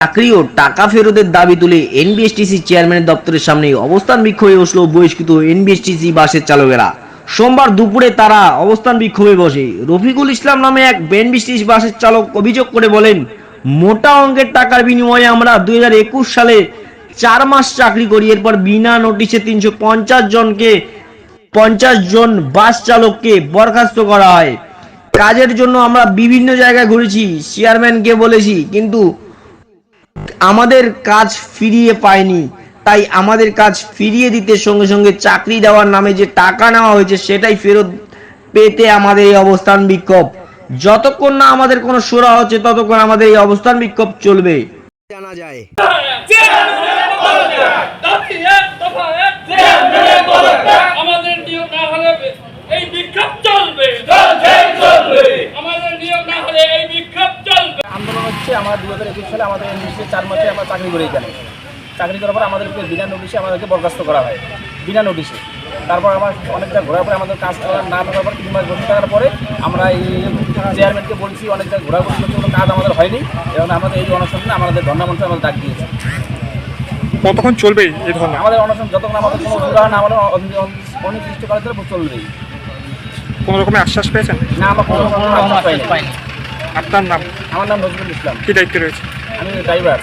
চাকরি ও টাকা ফেরতের দাবি তুলে এনবিএসটিসি চেয়ারম্যানের দপ্তরের সামনে অবস্থান বিক্ষোভে বসলো বহিষ্কৃত এনবিএসটিসি বাসের চালকেরা। সোমবার দুপুরে তারা অবস্থান বিক্ষোভে বসে। রফিকুল ইসলাম নামে এক এনবিএসটিসি বাসের চালক অভিযোগ করে বলেন, মোটা অঙ্কের টাকার বিনিময়ে আমরা 2021 সালে 4 মাস চাকরি করি, এরপর বিনা নোটিশে 50 জন বাস চালককে বরখাস্ত করা হয়। কাজের জন্য আমরা বিভিন্ন জায়গায় ঘুরেছি, চেয়ারম্যানকে বলেছি, কিন্তু আমাদের কাজ ফিরিয়ে পায়নি। তাই আমাদের কাজ ফিরিয়ে দিতে সঙ্গে সঙ্গে চাকরি দেওয়ার নামে যে টাকা নেওয়া হয়েছে সেটাই ফেরত পেতে আমাদের এই অবস্থান বিক্ষোভ। যতক্ষণ না আমাদের কোনো সুরা হচ্ছে ততক্ষণ আমাদের এই অবস্থান বিক্ষোভ চলবে। জানা যায় আমাদের নিয়োগ না হলে এই বিক্ষোভ চলবে, আমাদের নিয়োগ না হলে এই বিক্ষোভ চলবে। আন্দোলন হচ্ছে আমরা 2021 সালে আমাদের এনবিসি 4 মাসে আমরা চাকরি করি। এখানে চাকরি করার পর আমাদেরকে বিনা নোটিশে আমাদেরকে বরখাস্ত করা হয়, বিনা নোটিশে। তারপর আমার অনেকটা ঘোরার পরে আমাদের কাজ না থাকার পর 3 মাস বসে থাকার পরে আমরা এই চেয়ারম্যানকে বলছি, অনেকটা ঘোরাঘুরি করছি, কোনো কাজ আমাদের হয়নি এবং আমাদের এই অনশনে আমাদের ধর্ণামঞ্চে আমাদের ডাক দিয়েছে। কতক্ষণ চলবে এই ধরনের? আমাদের অনশন যতক্ষণ আমাদের কোনো সুরাহা না হলে অনির্দিষ্টকালের জন্য চলবেই। কোনো রকমের আশ্বাস পেয়েছেন? না, আমরা কোনো আশ্বাস পাইনি। আপনার নাম? আমার নাম নজরুল ইসলাম। কি দায়িত্ব রয়েছে? আমি ড্রাইভার।